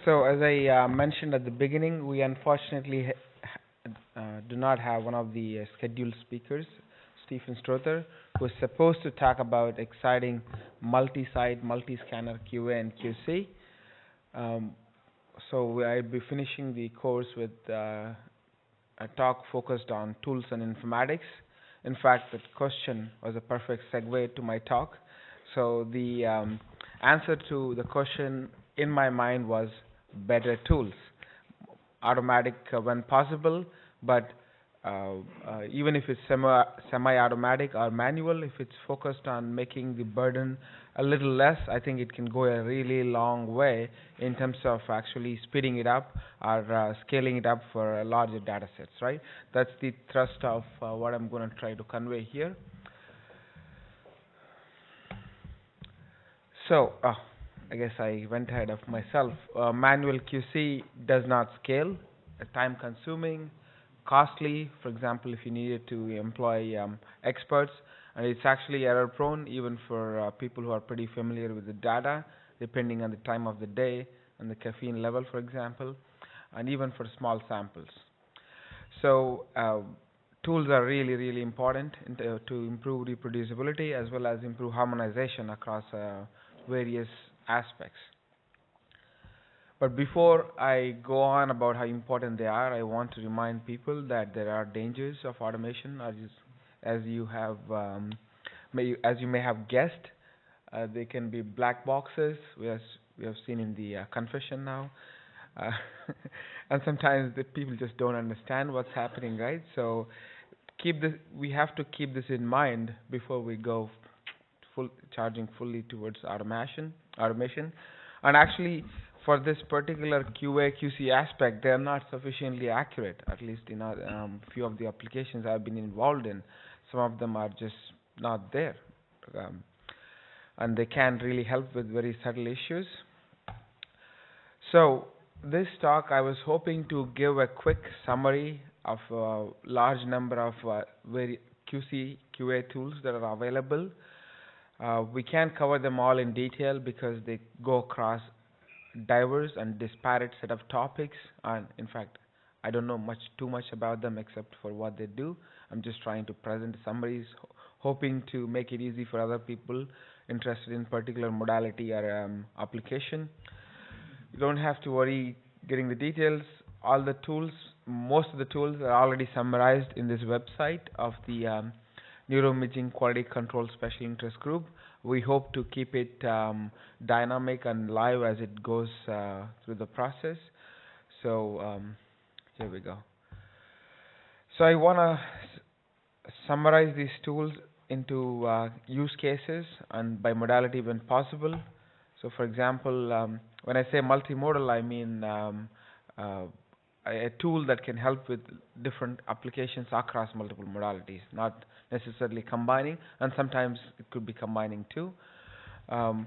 So as I mentioned at the beginning, we unfortunately do not have one of the scheduled speakers, Stephen Strother, who is supposed to talk about exciting multi-site, multi-scanner QA and QC. So I'll be finishing the course with a talk focused on tools and informatics. In fact, that question was a perfect segue to my talk. So the answer to the question in my mind was better tools, automatic when possible, but even if it's semi-automatic or manual, if it's focused on making the burden a little less, I think it can go a really long way in terms of actually speeding it up or scaling it up for larger data sets, right? That's the thrust of what I'm going to try to convey here. So, I guess I went ahead of myself. Manual QC does not scale, time consuming, costly. For example, if you needed to employ experts, and it's actually error prone even for people who are pretty familiar with the data, depending on the time of the day and the caffeine level, for example, and even for small samples. So tools are really, really important to improve reproducibility as well as improve harmonization across various aspects. But before I go on about how important they are, I want to remind people that there are dangers of automation, as you may have guessed. They can be black boxes, as we have seen in the confession now, uh, and sometimes the people just don't understand what's happening, right? So we have to keep this in mind before we go charging fully towards automation. And actually, for this particular QA QC aspect, they are not sufficiently accurate. At least in few of the applications I've been involved in, some of them are just not there, and they can really help with very subtle issues. So this talk, I was hoping to give a quick summary of a large number of very QC QA tools that are available. We can't cover them all in detail because they go across diverse and disparate set of topics, and in fact, I don't know too much about them except for what they do. I'm just trying to present summaries, hoping to make it easy for other people interested in particular modality or application. You don't have to worry getting the details. All the tools, most of the tools are already summarized in this website of the Neuroimaging Quality Control Special Interest Group. We hope to keep it dynamic and live as it goes through the process. So here we go. So I want to summarize these tools into use cases and by modality when possible. So for example, when I say multimodal, I mean a tool that can help with different applications across multiple modalities, not necessarily combining, and sometimes it could be combining too. And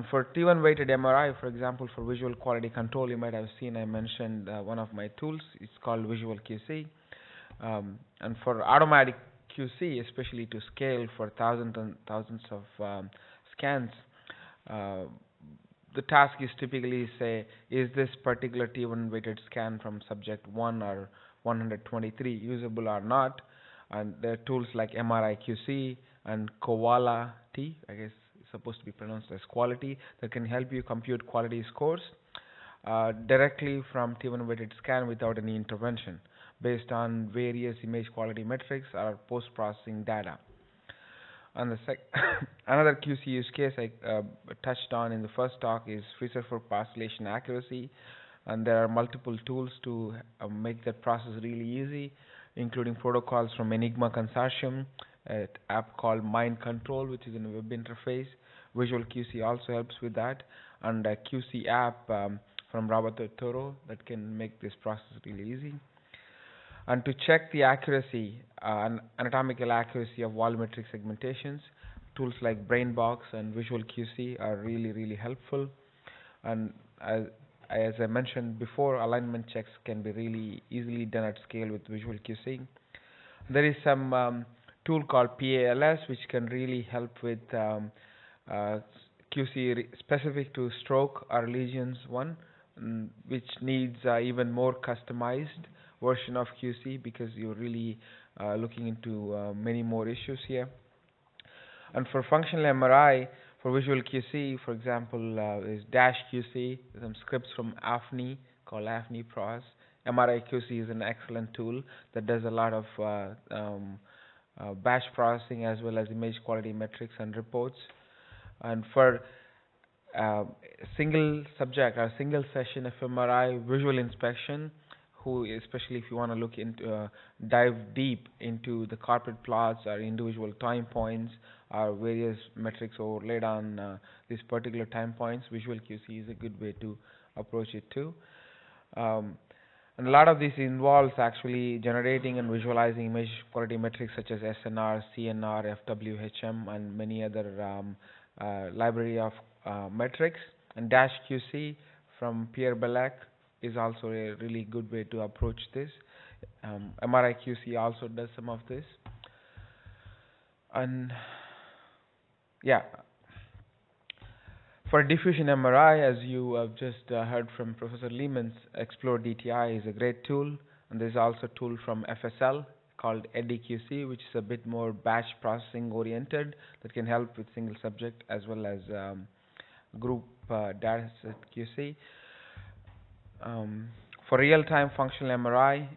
for T1 weighted MRI, for example, for visual quality control, you might have seen I mentioned one of my tools. It's called Visual QC. And for automatic QC, especially to scale for thousands and thousands of scans, the task is typically say, is this particular T1 weighted scan from subject 1 or 123 usable or not? And there are tools like MRI QC and Koala T, I guess it's supposed to be pronounced as quality, that can help you compute quality scores directly from T1 weighted scan without any intervention based on various image quality metrics or post-processing data. And the another QC use case I touched on in the first talk is Fisher-Foot pastillation accuracy, and there are multiple tools to make that process really easy, including protocols from Enigma Consortium, an app called Mind Control, which is in a web interface. Visual QC also helps with that, and a QC app from Roberto Toro that can make this process really easy. And to check the accuracy, anatomical accuracy of volumetric segmentations, tools like BrainBox and Visual QC are really, really helpful. And as I mentioned before, alignment checks can be really easily done at scale with Visual QC. There is some tool called PALS which can really help with QC specific to stroke or lesions one, which needs even more customized version of QC because you're really looking into many more issues here. And for functional MRI, for visual QC, for example, is Dash QC, some scripts from AFNI called AFNI Pros. MRI QC is an excellent tool that does a lot of batch processing as well as image quality metrics and reports. And for single subject or single session fMRI visual inspection, especially if you want to look into dive deep into the corporate plots or individual time points or various metrics overlaid on these particular time points, visual QC is a good way to approach it too. And a lot of this involves actually generating and visualizing image quality metrics such as SNR, CNR, FWHM, and many other library of metrics. And Dash QC from Pierre Belec is also a really good way to approach this. MRI QC also does some of this. And yeah, for diffusion MRI, as you have just heard from Professor Lehman's, Explore DTI is a great tool. And there's also a tool from FSL called ADQC, which is a bit more batch processing oriented that can help with single subject as well as group data set QC. For real-time functional MRI,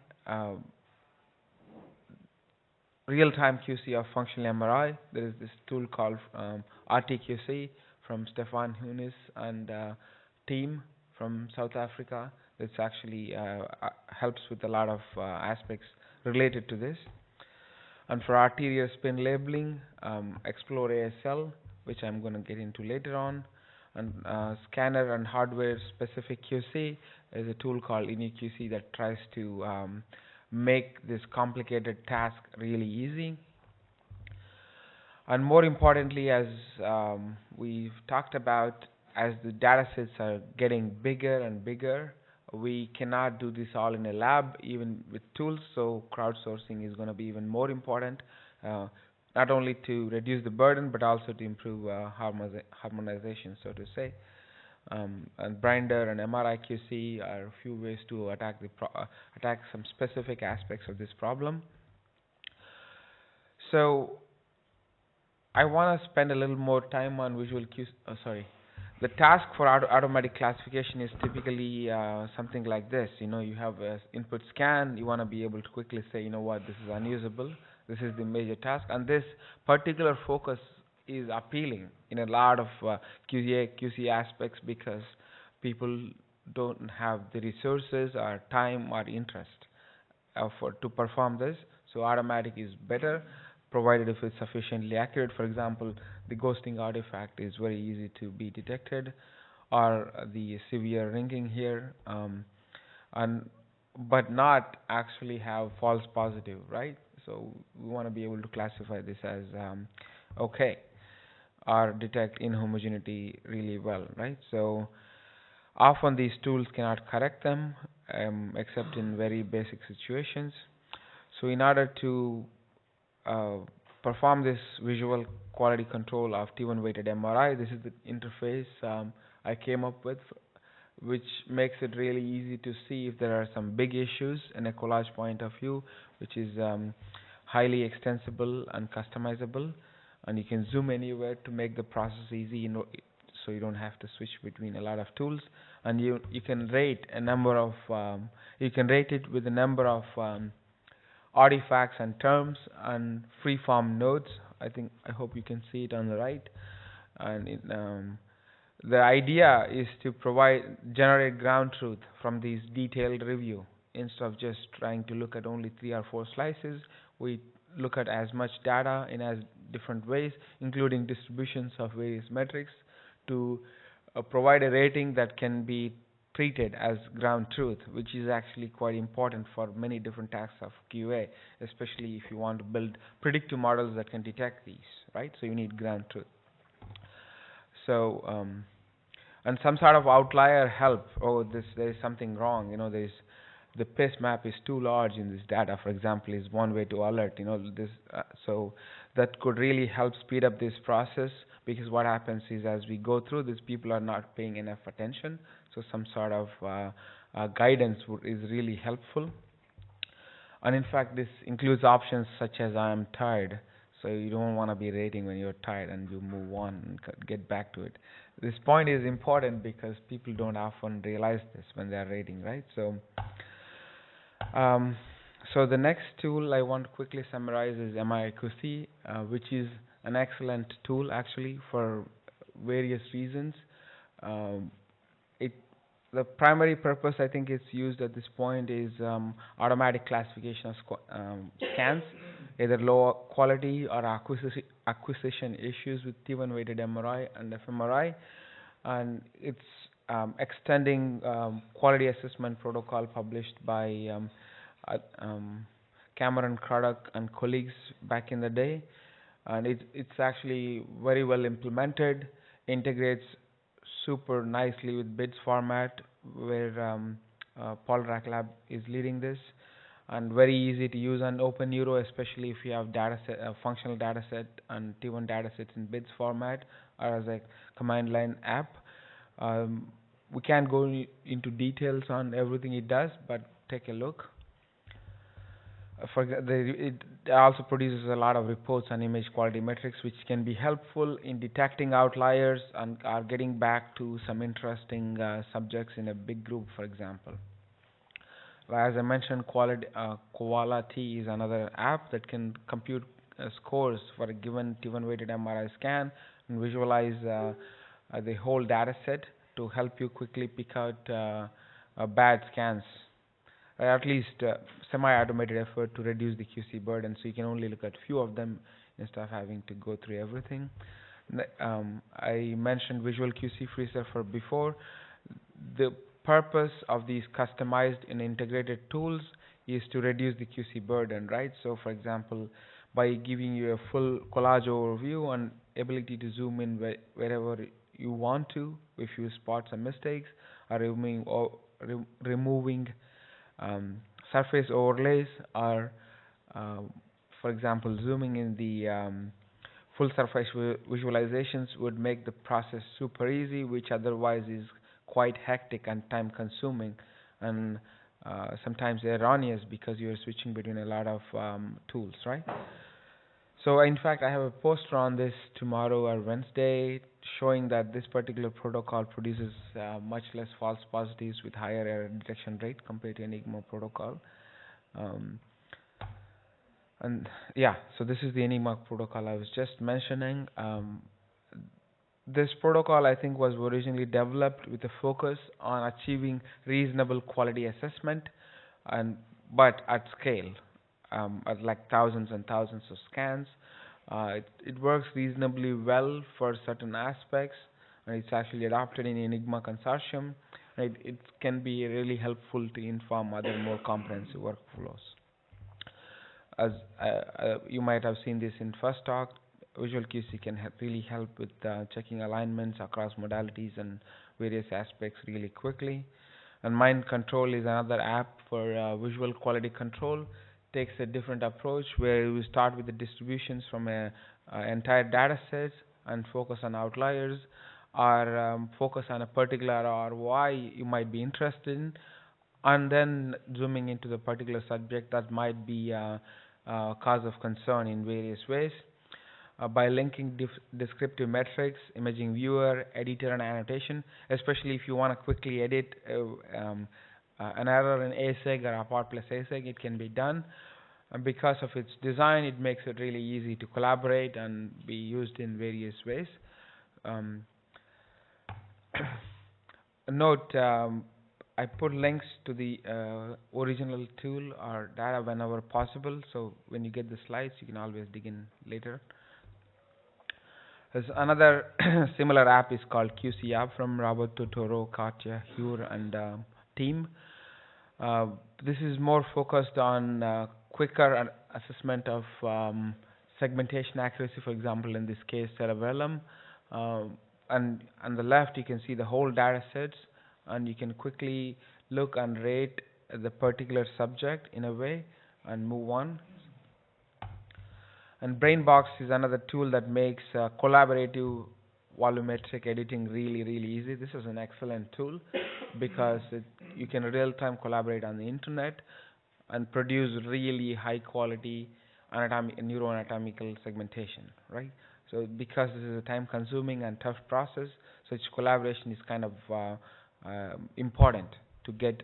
real-time QC of functional MRI, there is this tool called RTQC from Stefan Hunis and team from South Africa. It's actually helps with a lot of aspects related to this. And for arterial spin labeling, Explore ASL, which I'm going to get into later on. And scanner and hardware specific QC is a tool called niQC that tries to make this complicated task really easy. And more importantly, as we've talked about, as the data sets are getting bigger and bigger, we cannot do this all in a lab, even with tools, so crowdsourcing is going to be even more important, not only to reduce the burden, but also to improve harmonization, so to say. And Brinder and MRI QC are a few ways to attack some specific aspects of this problem. So I want to spend a little more time on visual QC. The task for automatic classification is typically something like this. You have an input scan. You want to be able to quickly say, what, this is unusable. This is the major task. And this particular focus is appealing in a lot of QC aspects because people don't have the resources or time or interest to perform this. So automatic is better, provided if it's sufficiently accurate. For example, the ghosting artifact is very easy to be detected, or the severe ringing here, but not actually have false positive, right? So we want to be able to classify this as okay, or detect inhomogeneity really well, right? So often these tools cannot correct them except in very basic situations. So in order to perform this visual quality control of T1 weighted MRI, this is the interface I came up with, which makes it really easy to see if there are some big issues in a collage point of view, which is highly extensible and customizable, and you can zoom anywhere to make the process easy, so you don't have to switch between a lot of tools. And you can rate a number of you can rate it with a number of artifacts and terms and free-form nodes. I hope you can see it on the right. And the idea is to generate ground truth from these detailed review. Instead of just trying to look at only 3 or 4 slices, we look at as much data in as different ways, including distributions of various metrics, to provide a rating that can be treated as ground truth, which is actually quite important for many different tasks of QA, especially if you want to build predictive models that can detect these, right? So you need ground truth. So, and some sort of outlier help. There is something wrong. The pace map is too large in this data, for example, is one way to alert. So that could really help speed up this process, because what happens is as we go through this, people are not paying enough attention, so some sort of guidance is really helpful. And in fact, this includes options such as I am tired, so you don't want to be rating when you're tired and you move on and get back to it. This point is important because people don't often realize this when they are rating, right? Um, so the next tool I want to quickly summarize is niQC, which is an excellent tool actually for various reasons. Um, it the primary purpose I think it's used at this point is automatic classification of scans, either low quality or acquisition issues with T1 weighted MRI and fMRI, and it's extending quality assessment protocol published by Cameron Craddock and colleagues back in the day, and it's actually very well implemented, integrates super nicely with BIDS format, where Paul Racklab is leading this, and very easy to use on Open Neuro, especially if you have functional data set and T1 data sets in BIDS format or as a command line app. We can't go into details on everything it does, but take a look. It also produces a lot of reports on image quality metrics, which can be helpful in detecting outliers and are getting back to some interesting subjects in a big group, for example. As I mentioned, Koala T is another app that can compute scores for a given T1 weighted MRI scan and visualize the whole data set to help you quickly pick out bad scans, or at least semi-automated effort to reduce the QC burden, so you can only look at few of them instead of having to go through everything. I mentioned Visual QC Freesurfer before. The purpose of these customized and integrated tools is to reduce the QC burden, right? So, for example, by giving you a full collage overview and ability to zoom in wherever you want to, if you spot some mistakes, or removing surface overlays, or for example zooming in the full surface visualizations would make the process super easy, which otherwise is quite hectic and time consuming, and sometimes erroneous because you are switching between a lot of tools, right? So in fact, I have a poster on this tomorrow or Wednesday showing that this particular protocol produces much less false positives with higher error detection rate compared to Enigma protocol. And yeah, so this is the Enigma protocol I was just mentioning. This protocol, I think, was originally developed with a focus on achieving reasonable quality assessment, but at scale, at like thousands and thousands of scans. It works reasonably well for certain aspects, and it's actually adopted in Enigma consortium. It can be really helpful to inform other more comprehensive workflows. As you might have seen this in first talk, Visual QC can really help with checking alignments across modalities and various aspects really quickly. And Mind Control is another app for visual quality control. Takes a different approach where you start with the distributions from a entire data set and focus on outliers, or focus on a particular ROI you might be interested in, and then zooming into the particular subject that might be cause of concern in various ways. By linking descriptive metrics, imaging viewer, editor, and annotation, especially if you want to quickly edit an error in ASeg or apart plus ASeg, it can be done. And because of its design, it makes it really easy to collaborate and be used in various ways. Note, I put links to the original tool or data whenever possible, so when you get the slides, you can always dig in later. There's another similar app is called QC App from Robert Totoro, Katya, Hure, and team. This is more focused on quicker assessment of segmentation accuracy, for example, in this case, cerebellum. And on the left, you can see the whole data sets, and you can quickly look and rate the particular subject in a way and move on. And BrainBox is another tool that makes collaborative volumetric editing really, really easy. This is an excellent tool because you can real-time collaborate on the internet and produce really high-quality neuroanatomical segmentation, right? So because this is a time-consuming and tough process, such collaboration is kind of important to get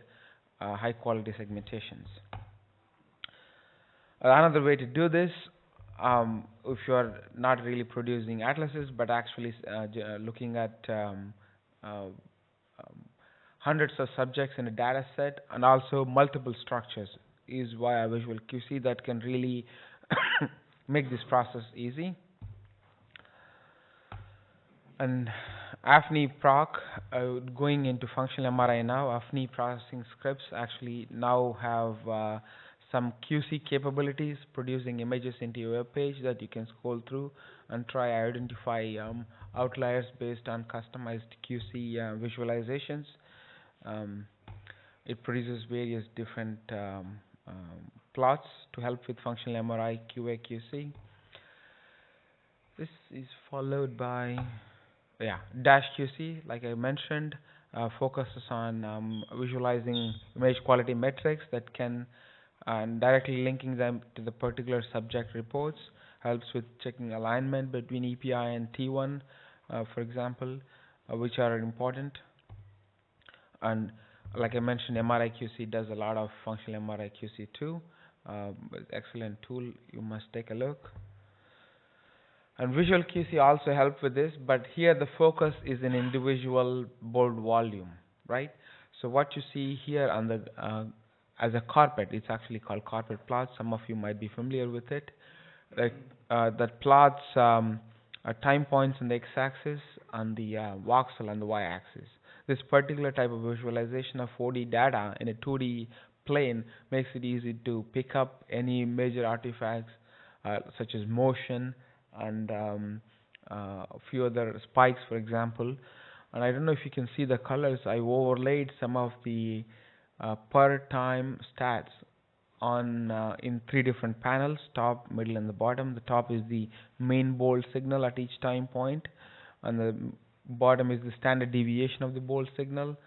high-quality segmentations. Another way to do this, if you are not really producing atlases, but actually looking at hundreds of subjects in a data set and also multiple structures, is via Visual QC that can really make this process easy. And AFNI proc, going into functional MRI now, AFNI processing scripts actually now have some QC capabilities, producing images into your web page that you can scroll through and try identify outliers based on customized QC visualizations. It produces various different plots to help with functional MRI, QA, QC. This is followed by Dash QC, like I mentioned, focuses on visualizing image quality metrics that can and directly linking them to the particular subject reports, helps with checking alignment between EPI and T1, for example, which are important. And like I mentioned, MRI-QC does a lot of functional MRI-QC too. Excellent tool, you must take a look. And Visual QC also helps with this, but here the focus is in individual bold volume, right? So what you see here on the as a carpet, it's actually called carpet plot. Some of you might be familiar with it. That plots time points on the x-axis and the voxel on the y-axis. This particular type of visualization of 4D data in a 2D plane makes it easy to pick up any major artifacts such as motion and a few other spikes, for example. And I don't know if you can see the colors. I overlaid some of the per time stats on in 3 different panels: top, middle, and the bottom. The top is the main bold signal at each time point, and the bottom is the standard deviation of the bold signal.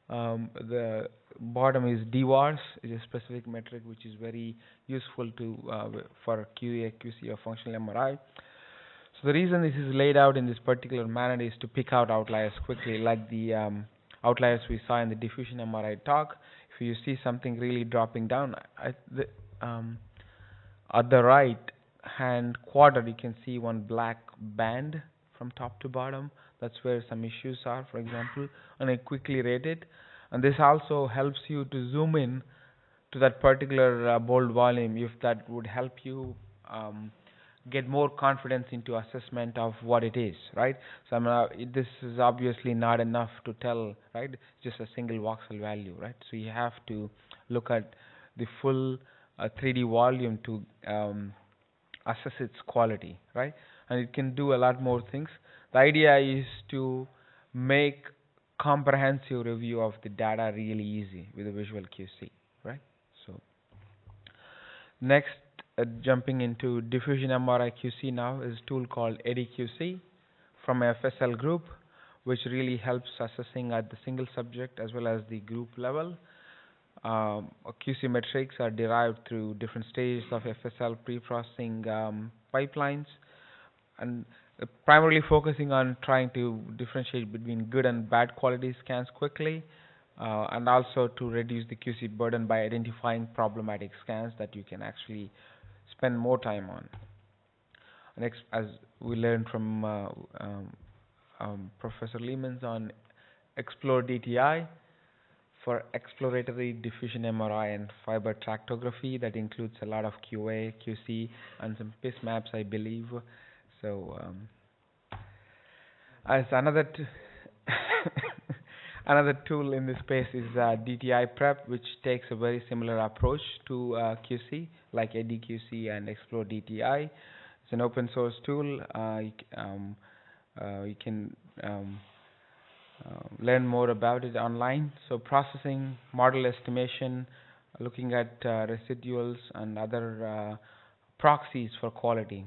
The bottom is DVARS, is a specific metric which is very useful to for QA, QC, or functional MRI. So the reason this is laid out in this particular manner is to pick out outliers quickly, like the outliers we saw in the diffusion MRI talk. If you see something really dropping down at the right hand quadrant, you can see one black band from top to bottom. That's where some issues are, for example, and I quickly rate it. And this also helps you to zoom in to that particular bold volume, if that would help you get more confidence into assessment of what it is, right? So this is obviously not enough to tell, right? Just a single voxel value, right? So you have to look at the full 3D volume to assess its quality, right? And it can do a lot more things. The idea is to make comprehensive review of the data really easy with a Visual QC, right? So next, jumping into diffusion MRI QC now, is a tool called ADQC from FSL group, which really helps assessing at the single subject as well as the group level. QC metrics are derived through different stages of FSL pre-processing pipelines, and primarily focusing on trying to differentiate between good and bad quality scans quickly, and also to reduce the QC burden by identifying problematic scans that you can actually spend more time on. Next, as we learned from Professor Lehman's on Explore DTI for exploratory diffusion MRI and fiber tractography, that includes a lot of QA, QC, and some PIS maps, I believe. So as another another tool in this space is DTI Prep, which takes a very similar approach to QC, like ADQC and Explore DTI. It's an open source tool. You can learn more about it online. So processing, model estimation, looking at residuals and other proxies for quality.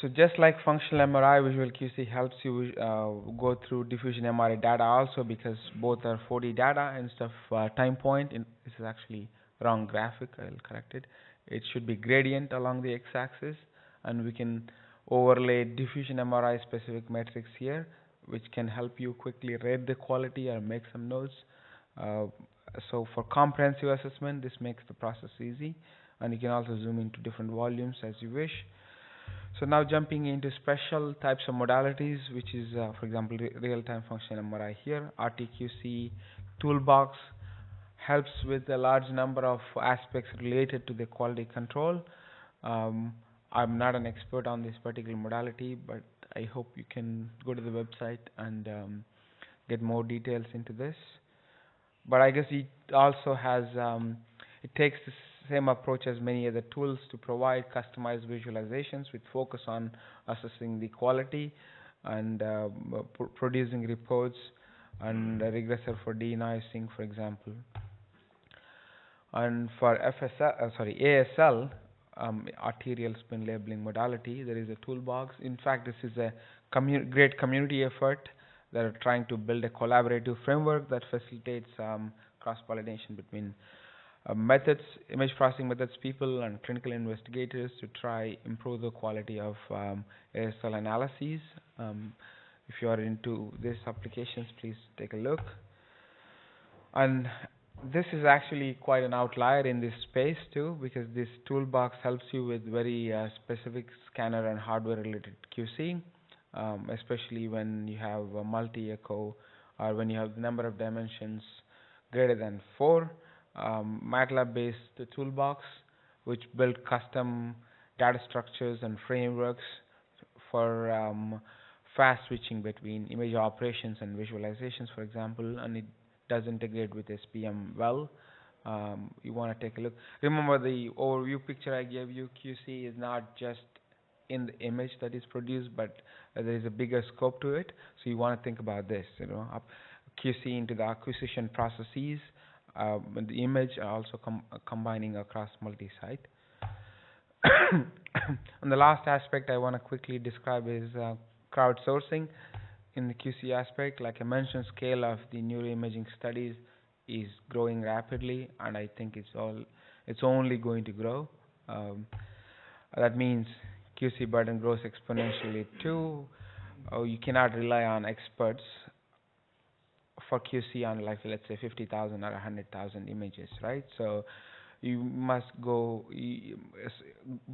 So just like functional MRI, visual QC helps you go through diffusion MRI data also, because both are 4D data instead of time point. This is actually wrong graphic. I'll correct it. It should be gradient along the x-axis, and we can overlay diffusion MRI specific metrics here, which can help you quickly rate the quality or make some notes. Uh, so for comprehensive assessment, this makes the process easy, and you can also zoom into different volumes as you wish. So now jumping into special types of modalities, which is, for example, real-time functional MRI here. RTQC Toolbox helps with a large number of aspects related to the quality control. Um, I'm not an expert on this particular modality, but I hope you can go to the website and get more details into this. But I guess it also has, it takes the same approach as many other tools to provide customized visualizations with focus on assessing the quality and producing reports, and a regressor for denoising, for example. And for ASL, arterial spin labeling modality, there is a toolbox. In fact, this is a great community effort that are trying to build a collaborative framework that facilitates cross-pollination between methods, image processing methods, people, and clinical investigators to try improve the quality of ASL analyses. If you are into these applications, please take a look. And this is actually quite an outlier in this space too, because this toolbox helps you with very specific scanner and hardware related QC, especially when you have a multi-echo or when you have the number of dimensions greater than 4. MATLAB-based toolbox, which build custom data structures and frameworks for fast switching between image operations and visualizations, for example, and it does integrate with SPM well. You want to take a look. Remember, the overview picture I gave you, QC is not just in the image that is produced, but there is a bigger scope to it. So you want to think about this, QC into the acquisition processes, and the image are also combining across multi-site. And the last aspect I want to quickly describe is crowdsourcing in the QC aspect. Like I mentioned, scale of the neuroimaging studies is growing rapidly, and I think it's only going to grow. That means QC burden grows exponentially too. You cannot rely on experts for QC on, like, let's say 50,000 or 100,000 images, right? So you must go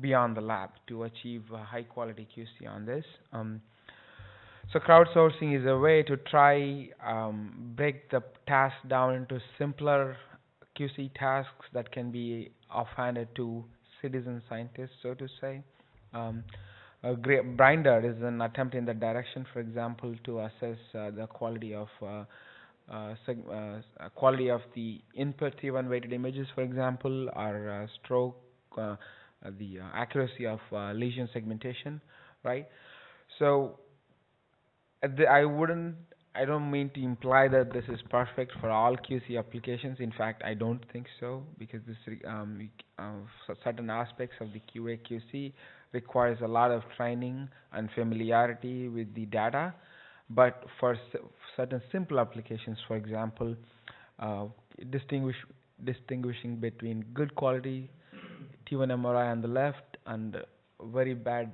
beyond the lab to achieve high quality QC on this. So crowdsourcing is a way to try break the task down into simpler QC tasks that can be offhanded to citizen scientists, so to say. Grinder is an attempt in that direction, for example, to assess the quality of the input T1 weighted images, for example, or stroke, the accuracy of lesion segmentation, right? So I don't mean to imply that this is perfect for all QC applications. In fact, I don't think so, because this certain aspects of the QA QC requires a lot of training and familiarity with the data. But for certain simple applications, for example, distinguishing between good quality T1 MRI on the left and very bad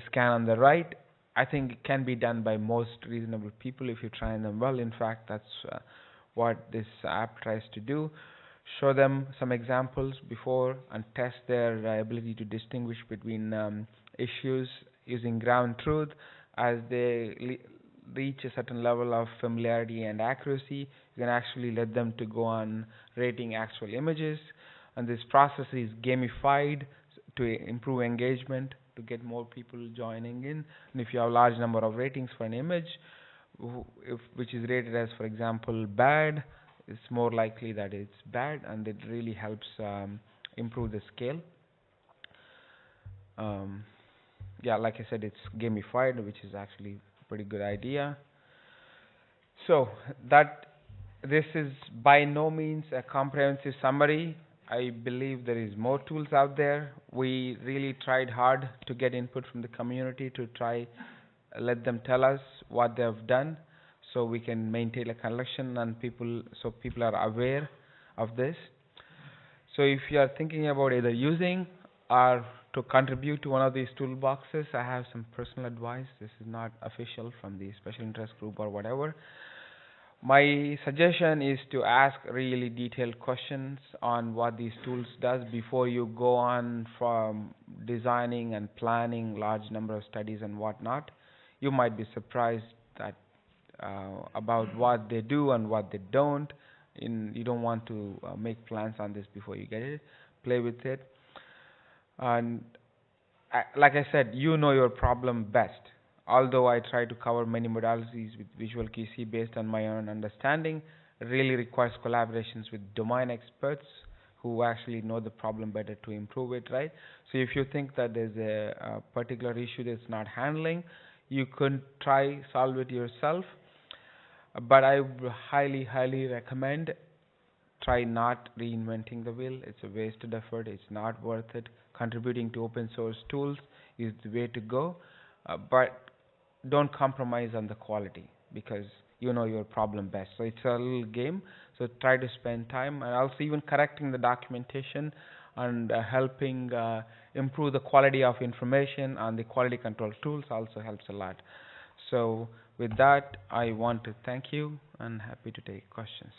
scan on the right, I think it can be done by most reasonable people if you train them well. In fact, that's what this app tries to do. Show them some examples before and test their ability to distinguish between issues using ground truth. As they reach a certain level of familiarity and accuracy, you can actually let them to go on rating actual images. And this process is gamified to improve engagement, to get more people joining in. And if you have a large number of ratings for an image, which is rated as, for example, bad, it's more likely that it's bad, and it really helps improve the scale. Yeah, like I said, it's gamified, which is actually a pretty good idea. So this is by no means a comprehensive summary. I believe there is more tools out there. We really tried hard to get input from the community to try let them tell us what they have done, so we can maintain a collection and people are aware of this. So if you are thinking about either using or to contribute to one of these toolboxes, I have some personal advice. This is not official from the special interest group or whatever. My suggestion is to ask really detailed questions on what these tools does before you go on from designing and planning large number of studies and whatnot. You might be surprised that about what they do and what they don't. You don't want to make plans on this before you get it. Play with it, and like I said, you know your problem best. Although I try to cover many modalities with visual QC based on my own understanding, it really requires collaborations with domain experts who actually know the problem better to improve it, right? So if you think that there's a particular issue that's not handling, you could try solve it yourself. But I would highly, highly recommend try not reinventing the wheel. It's a wasted effort. It's not worth it. Contributing to open source tools is the way to go, but don't compromise on the quality because you know your problem best. So it's a little game. So try to spend time and also even correcting the documentation and helping improve the quality of information and the quality control tools also helps a lot. So with that, I want to thank you and happy to take questions.